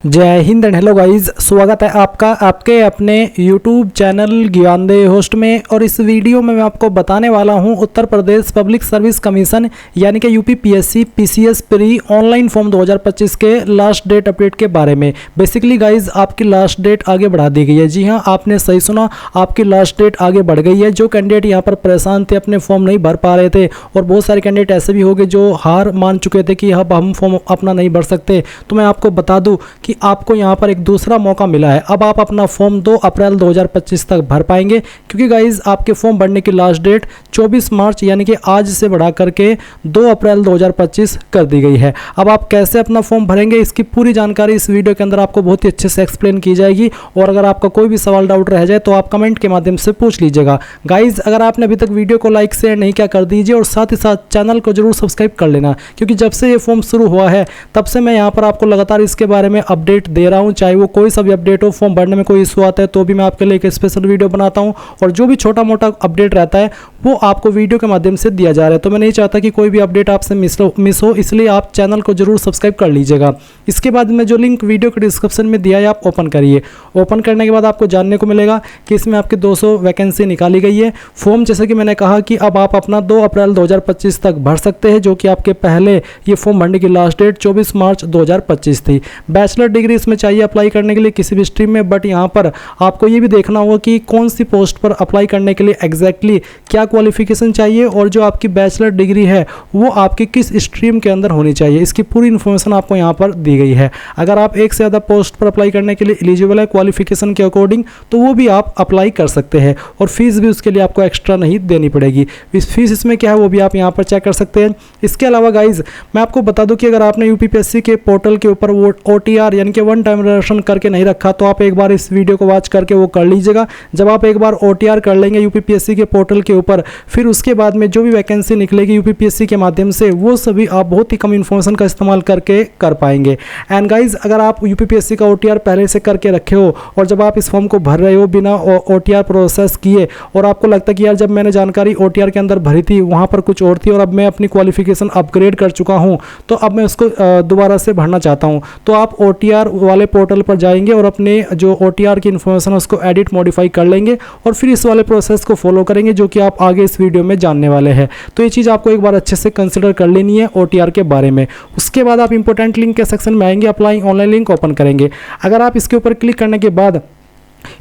जय Hind and hello guys, स्वागत है आपका आपके अपने YouTube चैनल ज्ञानदेव होस्ट में। और इस वीडियो में मैं आपको बताने वाला हूं Uttar Pradesh public service commission यानी कि UPPSC PCS pre online form 2025 के लास्ट डेट अपडेट के बारे में। बेसिकली गाइस आपकी लास्ट डेट आगे बढ़ा दी गई है। जी हां, आपने सही सुना, आपकी लास्ट डेट आगे बढ़ गई है। जो कैंडिडेट यहां पर परेशान थे, अपने फॉर्म नहीं भर पा रहे थे, और बहुत सारे कैंडिडेट ऐसे भी हो गए जो हार मान चुके थे कि अब हम फॉर्म अपना नहीं भर सकते, तो मैं आपको बता दूं कि आपको यहां पर एक दूसरा मौका मिला है। अब आप अपना फॉर्म 2 अप्रैल 2025 तक भर पाएंगे, क्योंकि गाइज आपके फॉर्म भरने की लास्ट डेट 24 मार्च यानी कि आज से बढ़ा करके 2 अप्रैल 2025 कर दी गई है। अब आप कैसे अपना फॉर्म भरेंगे, इसकी पूरी जानकारी इस वीडियो के अंदर आपको बहुत ही अच्छे से एक्सप्लेन की जाएगी। और अगर आपका कोई भी सवाल डाउट रह जाए तो आप कमेंट के माध्यम से पूछ लीजिएगा। गाइज अगर आपने अभी तक वीडियो को लाइक शेयर नहीं किया, कर दीजिए, और साथ ही साथ चैनल को जरूर सब्सक्राइब कर लेना, क्योंकि जब से ये फॉर्म शुरू हुआ है तब से मैं यहाँ पर आपको लगातार इसके बारे में अपडेट दे रहा हूँ। चाहे वो कोई सा भी अपडेट हो, फॉर्म भरने में कोई इशू आता है तो भी मैं आपके लिए एक स्पेशल वीडियो बनाता हूँ, और जो भी छोटा मोटा अपडेट रहता है वो आपको वीडियो के माध्यम से दिया जा रहा है। तो मैं नहीं चाहता कि कोई भी अपडेट आपसे मिस हो, इसलिए आप चैनल को जरूर सब्सक्राइब कर लीजिएगा। इसके बाद में जो लिंक वीडियो के डिस्क्रिप्शन में दिया है आप ओपन करिए। ओपन करने के बाद आपको जानने को मिलेगा कि इसमें आपकी 200 वैकेंसी निकाली गई है। फॉर्म जैसे कि मैंने कहा कि अब आप अपना 2 अप्रैल 2025 तक भर सकते हैं, जो कि आपके पहले ये फॉर्म भरने की लास्ट डेट 24 मार्च 2025 थी। बैचलर डिग्री इसमें चाहिए अप्लाई करने के लिए किसी भी स्ट्रीम में, बट यहाँ पर आपको ये भी देखना होगा कि कौन सी पोस्ट पर अप्लाई करने के लिए एग्जैक्टली क्या क्वालिफिकेशन चाहिए, और जो आपकी बैचलर डिग्री है वो आपकी किस स्ट्रीम के अंदर होनी चाहिए। इसकी पूरी इन्फॉर्मेशन आपको यहाँ पर दी गई है। अगर आप एक से ज़्यादा पोस्ट पर अप्लाई करने के लिए एलिजिबल है क्वालिफिकेशन के अकॉर्डिंग, तो वो भी आप अप्लाई कर सकते हैं, और फीस भी उसके लिए आपको एक्स्ट्रा नहीं देनी पड़ेगी। फीस इसमें क्या है वो भी आप यहाँ पर चेक कर सकते हैं। इसके अलावा गाइज मैं आपको बता दूं कि अगर आपने यूपीपीएससी के पोर्टल के ऊपर वो OTR यानी कि वन टाइम रिजर्वेशन करके नहीं रखा, तो आप एक बार इस वीडियो को वॉच करके वो कर लीजिएगा। जब आप एक बार OTR कर लेंगे यूपीपीएससी के पोर्टल के ऊपर, फिर उसके बाद में जो भी वैकेंसी निकलेगी यूपीपीएससी के माध्यम से, वो सभी आप बहुत ही कम इन्फॉर्मेशन का इस्तेमाल करके कर पाएंगे। एंड गाइज अगर आप यूपीपीएससी का OTR पहले से करके रखे हो, और जब आप इस फॉर्म को भर रहे हो बिना OTR प्रोसेस किए, और आपको लगता है कि यार जब मैंने जानकारी OTR के अंदर भरी थी वहाँ पर कुछ और थी, और अब मैं अपनी क्वालिफिकेशन अपग्रेड कर चुका हूँ, तो अब मैं उसको दोबारा से भरना चाहता हूँ, तो आप OTR वाले पोर्टल पर जाएंगे और अपने जो OTR की इन्फॉर्मेशन है उसको एडिट मॉडिफाई कर लेंगे, और फिर इस वाले प्रोसेस को फॉलो करेंगे जो कि आप आगे इस वीडियो में जानने वाले हैं। तो ये चीज़ आपको एक बार अच्छे से कंसिडर कर लेनी है OTR के बारे में। उसके बाद आप इंपॉर्टेंट लिंक के सेक्शन में आएंगे, अप्लाई ऑनलाइन लिंक ओपन करेंगे। अगर आप इसके ऊपर क्लिक करने के बाद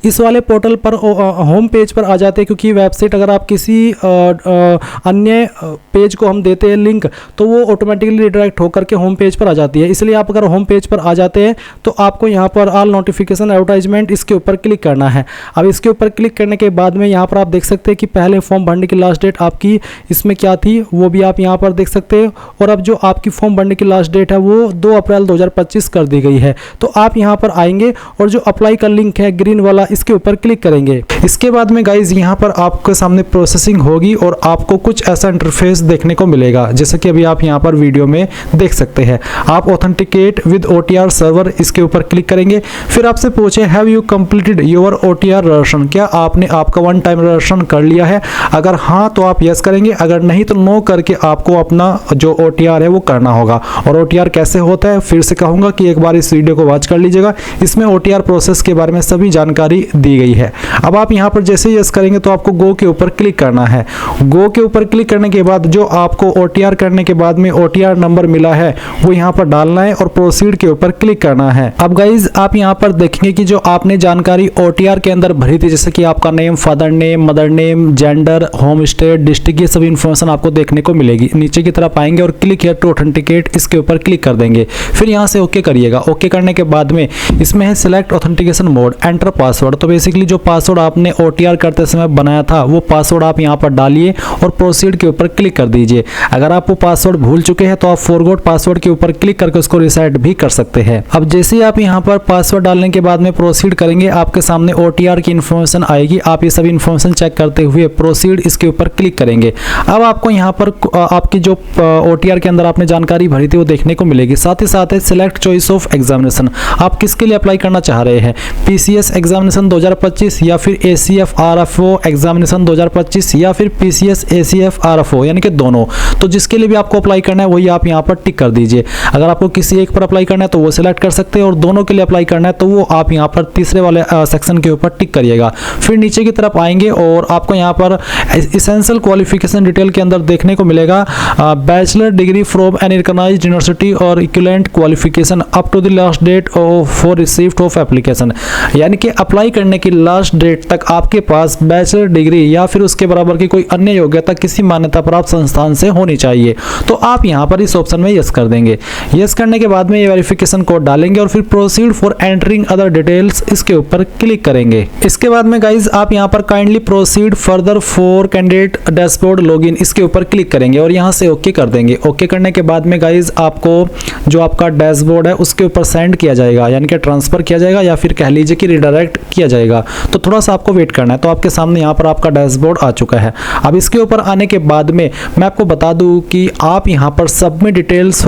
इस वाले पोर्टल पर होम पेज पर आ जाते हैं, क्योंकि वेबसाइट अगर आप किसी अन्य पेज को हम देते हैं लिंक, तो वो ऑटोमेटिकली रिडायरेक्ट होकर के होम पेज पर आ जाती है। इसलिए आप अगर होम पेज पर आ जाते हैं तो आपको यहाँ पर ऑल नोटिफिकेशन एडवर्टाइजमेंट इसके ऊपर क्लिक करना है। अब इसके ऊपर क्लिक करने के बाद में यहाँ पर आप देख सकते हैं कि पहले फॉर्म भरने की लास्ट डेट आपकी इसमें क्या थी वो भी आप यहाँ पर देख सकते हैं, और अब जो आपकी फॉर्म भरने की लास्ट डेट है वो 2 अप्रैल 2025 कर दी गई है। तो आप यहाँ पर आएंगे और जो अप्लाई का लिंक है ग्रीन वाला, इसके ऊपर क्लिक करेंगे। इसके बाद में गाइज यहाँ पर आपके सामने प्रोसेसिंग होगी और आपको कुछ ऐसा इंटरफेस देखने को मिलेगा, जैसे कि अभी आप यहाँ पर वीडियो में देख सकते हैं। आप ऑथेंटिकेट विद OTR सर्वर इसके ऊपर क्लिक करेंगे। फिर आपसे पूछे have you completed your OTR registration, क्या आपने आपका वन टाइम रजिस्ट्रेशन कर लिया है। अगर हाँ तो आप यस करेंगे, अगर नहीं तो नो करके आपको अपना जो OTR है वो करना होगा। और OTR कैसे होता है फिर से कहूँगा कि एक बार इस वीडियो को वॉच कर लीजिएगा, इसमें OTR प्रोसेस के बारे में सभी जानकारी दी गई है। अब आप यहाँ पर जैसे यस करेंगे तो आपको गो के ऊपर क्लिक करना है। गो के ऊपर क्लिक करने के बाद जो आपको OTR करने के बाद में OTR नंबर मिला है वो यहाँ पर डालना है, और प्रोसीड के ऊपर क्लिक करना है। अब गाइज आप यहाँ पर देखेंगे कि जो आपने जानकारी OTR के अंदर भरी थी, जैसे कि आपका name, father name, mother name, gender, home state, district, ये सभी इंफॉर्मेशन आपको देखने को मिलेगी। नीचे की तरफ आएंगे और क्लिक हियर टू ऑथेंटिकेट इसके ऊपर क्लिक कर देंगे। फिर यहाँ से ओके करिएगा। ओके करने के बाद में इसमें है select authentication mode, enter password. तो बेसिकली जो पासवर्ड आपने OTR करते समय बनाया था वो पासवर्ड आप यहाँ पर डालिए और प्रोसीड के ऊपर क्लिक कर दीजिए। अगर आप वो पासवर्ड भूल चुके हैं तो आप फॉरगॉट पासवर्ड के ऊपर क्लिक करके उसको रिसेट भी कर सकते हैं। अब जैसे ही आप यहाँ पर पासवर्ड डालने के बाद में प्रोसीड करेंगे, आपके सामने OTR की इन्फॉर्मेशन आएगी। आप ये सभी इन्फॉर्मेशन चेक करते हुए प्रोसीड इसके ऊपर क्लिक करेंगे। अब आपको यहाँ पर आपकी जो OTR के अंदर आपने जानकारी भरी थी वो देखने को मिलेगी। साथ ही साथ है सिलेक्ट चॉइस ऑफ एग्जामिनेशन, आप किसके लिए अप्लाई करना चाह रहे हैं, PCS एग्जाम एग्जामिनेशन 2025 या फिर ACF RFO एग्जामिनेशन 2025 या फिर PCS ACF RFO यानी कि दोनों। तो जिसके लिए भी आपको अप्लाई करना है वही आप यहाँ पर टिक कर दीजिए। अगर आपको किसी एक पर अप्लाई करना है तो वो सिलेक्ट कर सकते हैं और दोनों के लिए अप्लाई करना है तो वो आप यहाँ पर तीसरे वाले सेक्शन के ऊपर टिक करिएगा। फिर नीचे की तरफ आएंगे और आपको यहाँ पर एसेंशियल क्वालिफिकेशन डिटेल के अंदर देखने को मिलेगा bachelor degree from an recognised university और equivalent qualification up to the last date for received of application, यानी कि अप्लाई करने की लास्ट डेट तक आपके पास बैचलर डिग्री या फिर उसके बराबर की कोई अन्य योग्यता किसी मान्यता प्राप्त संस्थान से होनी चाहिए। तो आप यहाँ पर इस ऑप्शन में यस कर देंगे। यस करने के बाद में ये वेरिफिकेशन कोड डालेंगे और फिर proceed for entering other details इसके ऊपर क्लिक करेंगे। इसके बाद में गाइज आप यहाँ पर kindly proceed further for candidate dashboard login इसके ऊपर क्लिक करेंगे और यहाँ से ओके कर देंगे। ओके करने के बाद में गाइज आपको जो आपका डैशबोर्ड है उसके ऊपर सेंड किया जाएगा, यानी कि ट्रांसफर किया जाएगा या फिर कह लीजिए कि रिडायरेक्ट किया जाएगा। तो थोड़ा सा आपको वेट करना है। तो आपके सामने यहाँ पर आपका डैशबोर्ड आ चुका है। अब इसके ऊपर आने के बाद में मैं आपको बता दूं कि आप यहाँ पर सबमिट डिटेल्स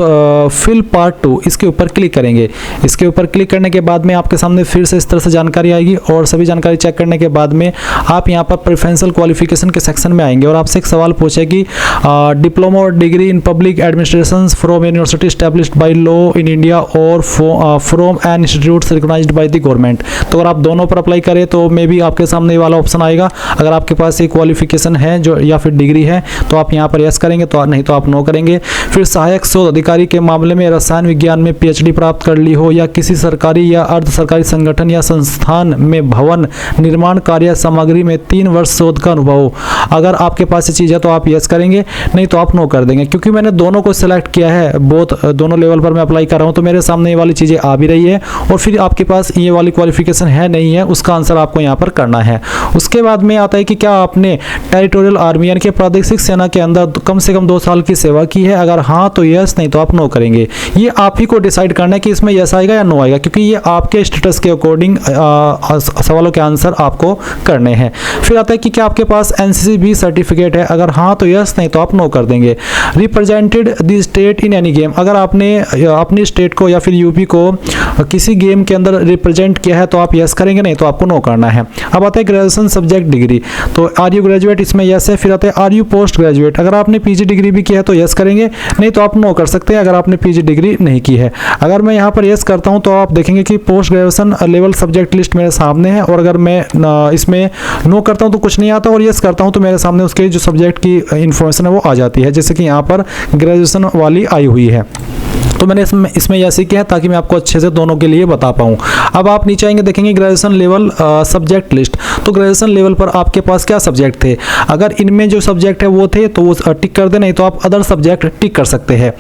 फिल पार्ट 2 इसके ऊपर क्लिक करेंगे। इसके ऊपर क्लिक करने के बाद में आपके सामने फिर से इस तरह से जानकारी आएगी और सभी जानकारी चेक करने के बाद में आप यहाँ पर प्रेफरेंशियल क्वालिफिकेशन के सेक्शन में आएंगे और आपसे एक सवाल पूछेगी डिप्लोमा और degree in public administration from university established by law in India और from an institute recognised by the government. तो अगर आप दोनों पर अप्लाई करें तो मे बी आपके सामने ये वाला ऑप्शन आएगा। अगर आपके पास ये क्वालिफिकेशन है जो या फिर डिग्री है तो आप यहाँ पर यस करेंगे, तो नहीं तो आप नो करेंगे। फिर सहायक शोध अधिकारी के मामले में रसायन विज्ञान में PhD प्राप्त कर ली हो या किसी सरकारी या अर्ध सरकारी संगठन या संस्थान में भवन निर्माण कार्य सामग्री में 3 वर्ष शोध का अनुभव हो, अगर आपके पास ये चीज़ है तो आप यस करेंगे, नहीं तो आप नो कर देंगे। क्योंकि मैंने दोनों को सिलेक्ट किया है, दोनों लेवल पर मैं अप्लाई कर रहा हूँ, तो मेरे सामने ये वाली चीज़ें आ भी रही है और फिर आपके पास ये वाली क्वालिफिकेशन है नहीं है उसका आंसर आपको यहाँ पर करना है। उसके बाद में आता है कि क्या आपने टेरिटोरियल आर्मी यानी कि प्रादेशिक सेना के अंदर कम से कम 2 साल की सेवा की है, अगर हाँ तो यस, नहीं तो आप नो करेंगे। ये आप ही को डिसाइड करना है कि इसमें यस आएगा या नो आएगा, क्योंकि ये आपके स्टेटस के अकॉर्डिंग सवालों के आंसर आपको करने हैं। फिर आता है कि क्या आपके पास NCC सर्टिफिकेट है, अगर हाँ तो यस, नहीं तो आप नो कर देंगे। Represented the state in any game, अगर आपने अपनी स्टेट को या फिर यूपी को किसी गेम के अंदर रिप्रेजेंट किया है तो आप यस करेंगे, नहीं तो आपको नो करना है। अब आता है ग्रेजुएशन सब्जेक्ट डिग्री, तो आर यू ग्रेजुएट इसमें यस है। फिर आता है आर यू पोस्ट ग्रेजुएट, अगर आपने PG डिग्री भी किया है तो यस करेंगे, नहीं तो आप नो कर सकते हैं अगर आपने PG डिग्री नहीं की है। अगर मैं यहाँ पर यस करता हूँ तो आप देखेंगे कि post graduation level subject list मेरे सामने है और अगर मैं इसमें नो करता हूँ तो कुछ नहीं आता और यस करता हूँ तो मेरे सामने उसके जो सब्जेक्ट की इंफॉर्मेशन है वो आ जाती है, जैसे कि यहाँ पर ग्रेजुएशन वाली आई हुई है। तो मैंने इसमें यस ही किया है ताकि मैं आपको अच्छे से दोनों के लिए बता पाऊँ। अब आप नीचे आएंगे देखेंगे ग्रेजुएशन लेवल सब्जेक्ट लिस्ट, तो ग्रेजुएशन लेवल पर आपके पास क्या सब्जेक्ट थे, अगर इनमें जो सब्जेक्ट है वो थे तो वो टिक कर दे, नहीं तो आप अदर सब्जेक्ट टिक कर सकते हैं।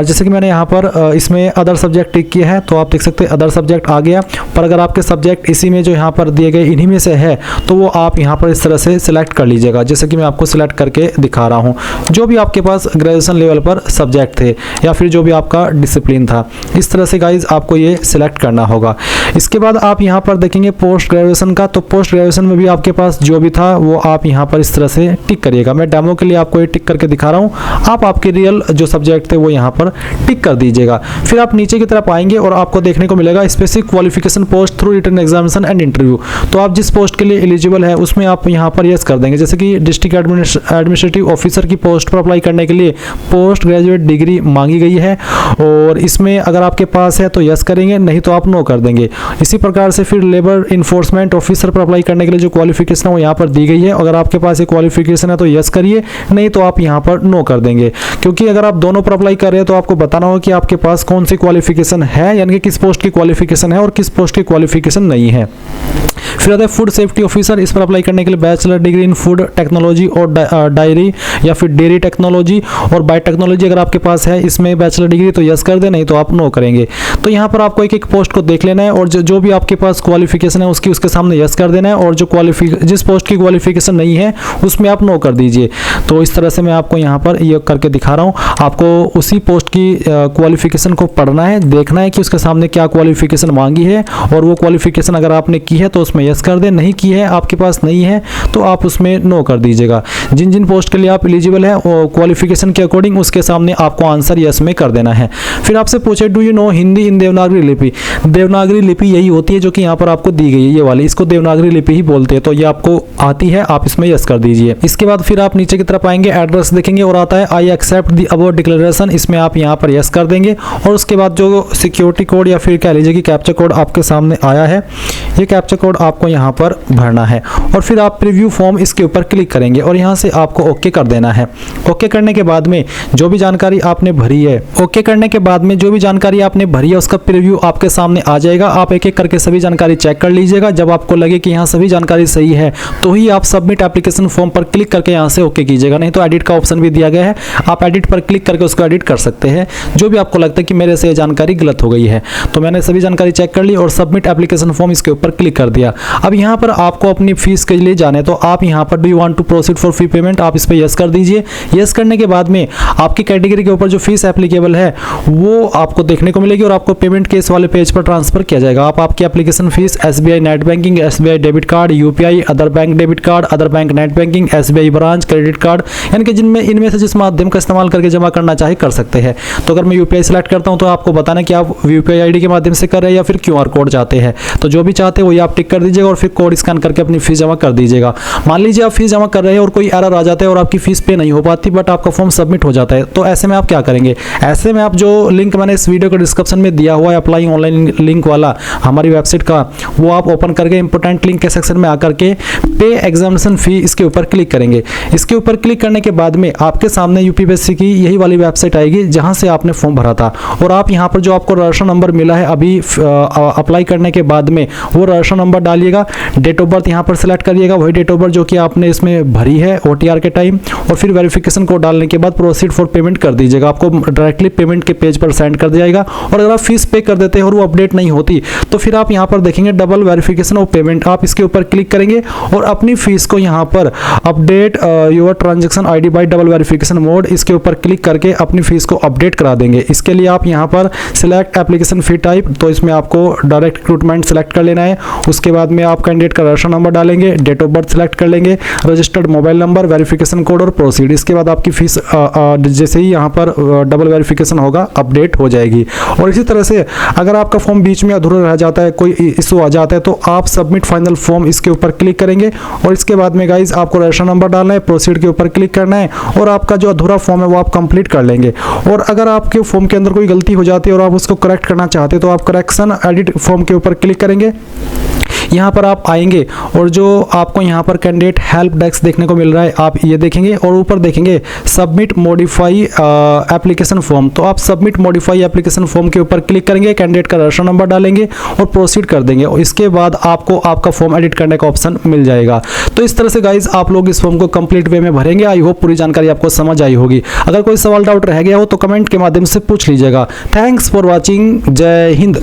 जैसे कि मैंने यहाँ पर इसमें अदर सब्जेक्ट टिक किया है तो आप देख सकते हैं अदर सब्जेक्ट आ गया। पर अगर आपके सब्जेक्ट इसी में जो यहाँ पर दिए गए इन्हीं में से है तो वो आप यहाँ पर इस तरह से सिलेक्ट कर लीजिएगा, जैसे कि मैं आपको सिलेक्ट करके दिखा रहा हूँ। जो भी आपके पास ग्रेजुएशन लेवल पर सब्जेक्ट थे या फिर जो भी आपका डिसिप्लिन था, इस तरह से गाइज आपको ये सिलेक्ट करना होगा। इसके बाद आप यहाँ पर देखेंगे पोस्ट ग्रेजुएशन का, तो पोस्ट ग्रेजुएशन में भी आपके पास जो भी था वो आप यहाँ पर इस तरह से टिक करिएगा। मैं डेमो के लिए आपको ये टिक करके दिखा रहा हूँ, आप आपके रियल जो सब्जेक्ट थे वो यहाँ पर टिक कर दीजिएगा। फिर आप नीचे की तरफ आएंगे और आपको देखने को मिलेगा specific qualification post through written examination and interview, तो आप जिस पोस्ट के लिए एलिजिबल है उसमें आप यहाँ पर यस कर देंगे। जैसे कि डिस्ट्रिक्ट एडमिनिस्ट्रेटिव ऑफिसर की पोस्ट पर अप्लाई करने के लिए पोस्ट ग्रेजुएट डिग्री मांगी गई है और इसमें अगर आपके पास है तो यस करेंगे, नहीं तो आप नो कर देंगे। इसी प्रकार से फिर लेबर इन्फोर्समेंट ऑफिसर पर अप्लाई करने के लिए जो क्वालिफिकेशन है वो यहाँ पर दी गई है, अगर आपके पास ये क्वालिफिकेशन है तो यस करिए, नहीं तो आप यहाँ पर नो कर देंगे। क्योंकि अगर आप दोनों पर अप्लाई कर रहे हैं तो आपको बताना होगा कि आपके पास कौन सी क्वालिफिकेशन है, यानी कि किस पोस्ट की क्वालिफिकेशन है और किस पोस्ट की क्वालिफिकेशन नहीं है। फिर आता है फूड सेफ्टी ऑफिसर, इस पर अप्लाई करने के लिए bachelor degree in food technology और डायरी या फिर डेयरी टेक्नोलॉजी और बायोटेक्नोलॉजी अगर आपके पास है इसमें बैचलर डिग्री तो यस कर दे, नहीं तो आप नो करेंगे। तो यहाँ पर आपको एक एक पोस्ट को देख लेना है और जो भी आपके पास क्वालिफिकेशन है उसके सामने यस कर देना है और जिस पोस्ट की क्वालिफिकेशन नहीं है उसमें आप नो कर दीजिए। तो इस तरह से मैं आपको यहाँ पर ये करके दिखा रहा हूँ। आपको उसी पोस्ट की क्वालिफिकेशन को पढ़ना है, देखना है कि उसके सामने क्या क्वालिफिकेशन मांगी है और वो क्वालिफिकेशन अगर आपने की है तो उसमें यस कर दें, नहीं की है आपके पास नहीं है तो आप उसमें नो कर दीजिएगा। जिन जिन पोस्ट के लिए आप एलिजिबल है क्वालिफिकेशन के अकॉर्डिंग उसके सामने आपको आंसर यस में कर देना है। है। फिर आपसे पूछे डू यू नो हिंदी इन देवनागरी लिपि। देवनागरी लिपि यही होती है जो कि यहाँ पर आपको दी गई है, ये वाली, इसको देवनागरी लिपि ही बोलते हैं। तो ये आपको आती है, आप इसमें यस कर दीजिए। इसके बाद फिर आप नीचे की तरफ आएंगे, एड्रेस देखेंगे और आता है I accept the above declaration, इसमें आप यहाँ पर यस कर देंगे। और उसके बाद जो सिक्योरिटी कोड या फिर कह लीजिए कि कैप्चा कोड आपके सामने आया है, ये कैप्चा कोड आपको यहाँ पर भरना है। और फिर आप प्रीव्यू फॉर्म इसके ऊपर क्लिक करेंगे और यहाँ से आपको ओके कर देना है। ओके करने के बाद में जो भी जानकारी आपने भरी है, ओके करने के बाद में जो भी जानकारी आपने भरी है उसका प्रीव्यू आपके सामने आ जाएगा। आप एक एक करके सभी जानकारी चेक कर लीजिएगा। जब आपको लगे कि यहाँ सभी जानकारी सही है तो ही आप सबमिट एप्लीकेशन फॉर्म पर क्लिक करके यहाँ से ओके कीजिएगा, नहीं तो एडिट का ऑप्शन भी दिया गया है, आप एडिट पर क्लिक करके उसको एडिट कर सकते हैं जो भी आपको लगता है कि मेरे से ये जानकारी गलत हो गई है। तो मैंने सभी जानकारी चेक कर ली और सबमिट एप्लीकेशन फॉर्म इसके ऊपर क्लिक कर दिया। अब यहाँ पर आपको अपनी फीस के लिए जाने, तो आप यहाँ पर do you want to proceed for fee payment, आप इस पर यस कर दीजिए। यस करने के बाद में आपकी कैटेगरी के ऊपर जो फीस एप्लीकेबल है वो आपको देखने को मिलेगी और आपको पेमेंट के इस वाले पेज पर ट्रांसफर किया जाएगा। आप आपकी application fees SBI net banking, SBI debit card, UPI, other bank debit card, other bank net banking, SBI branch, credit card, यानी कि जिनमें इनमें से जिस माध्यम का इस्तेमाल करके जमा करना चाहे कर सकते हैं। तो अगर मैं UPI सेलेक्ट करता हूं तो आपको बताना कि आप UPI ID के माध्यम से कर रहे हैं या फिर QR कोड चाहते हैं। तो जो भी चाहते हैं वही आप टिक कर दीजिएगा और फिर कोड स्कैन करके अपनी फीस जमा कर दीजिएगा। मान लीजिए आप फीस जमा कर रहे हैं और कोई एरर आ जाता है और आपकी फीस पे नहीं हो पाती बट आपका फॉर्म सबमिट हो जाता है, तो ऐसे में आप क्या करेंगे? ऐसे में आप जो लिंक मैंने इस वीडियो के डिस्क्रिप्शन में दिया हुआ है अप्लाई ऑनलाइन लिंक वाला हमारी वेबसाइट का, वो आप ओपन करके इंपोर्टेंट लिंक के सेक्शन में आकर के पे एग्जामिनेशन फी इसके ऊपर क्लिक करेंगे। इसके ऊपर क्लिक करने के बाद में आपके सामने यूपीपीएससी की यही वाली वेबसाइट आएगी जहां से आपने फॉर्म भरा था और आप यहां पर जो आपको रजिस्ट्रेशन नंबर मिला है अभी अप्लाई करने के बाद में वो रजिस्ट्रेशन नंबर डालिएगा। डेट ऑफ बर्थ यहां पर सिलेक्ट करिएगा, वही डेट ऑफ बर्थ जो कि आपने इसमें भरी है OTR के टाइम, और फिर वेरिफिकेशन कोड डालने के बाद प्रोसीड फॉर पेमेंट कर दीजिएगा। आपको डायरेक्टली पेमेंट के पेज पर सेंड कर दिया जाएगा। और अगर आप फीस पे कर देते हैं और वो अपडेट नहीं होती तो फिर आप यहाँ पर देखेंगे डबल वेरिफिकेशन ऑफ पेमेंट, आप इसके ऊपर क्लिक करेंगे और अपनी फीस को यहाँ पर update your transaction ID bye double verification mode, इसके ऊपर क्लिक करके अपनी फीस को अपडेट करा देंगे। इसके लिए आप यहाँ पर सिलेक्ट एप्लीकेशन फी टाइप, तो इसमें आपको डायरेक्ट रिक्रूटमेंट सेलेक्ट कर लेना है। उसके बाद में आप कैंडिडेट का रजिस्ट्रेशन नंबर डालेंगे, डेट ऑफ बर्थ सेलेक्ट कर लेंगे, registered mobile number, verification code और प्रोसीड। इसके बाद आपकी फीस जैसे ही यहाँ पर डबल वेरिफिकेशन होगा अपडेट हो जाएगी। और इसी तरह से अगर आपका फॉर्म बीच में अधूरा रह जाता है, कोई इशू आ जाता है, तो आप सबमिट फाइनल फॉर्म इसके ऊपर क्लिक करेंगे और इसके बाद में गाइज आपको रजिस्ट्रेशन नंबर डालना है, प्रोसीड के ऊपर क्लिक करना है और आपका जो अधूरा फॉर्म है वो आप कंप्लीट कर लेंगे। और अगर आपके फॉर्म के अंदर कोई गलती हो जाती है और आप उसको करेक्ट करना चाहते हैं तो आप करेक्शन एडिट फॉर्म के ऊपर क्लिक करेंगे। यहाँ पर आप आएंगे और जो आपको यहाँ पर कैंडिडेट हेल्प डेस्क देखने को मिल रहा है आप ये देखेंगे और ऊपर देखेंगे सबमिट मॉडिफाई एप्लीकेशन फॉर्म, तो आप सबमिट मॉडिफाई एप्लीकेशन फॉर्म के ऊपर क्लिक करेंगे, कैंडिडेट का रजिस्ट्रेशन नंबर डालेंगे और प्रोसीड कर देंगे और इसके बाद आपको आपका फॉर्म एडिट करने का ऑप्शन मिल जाएगा। तो इस तरह से गाइज आप लोग इस फॉर्म को कंप्लीट वे में भरेंगे। आई होप पूरी जानकारी आपको समझ आई होगी। अगर कोई सवाल डाउट रह गया हो तो कमेंट के माध्यम से पूछ लीजिएगा। Thanks for watching. जय हिंद।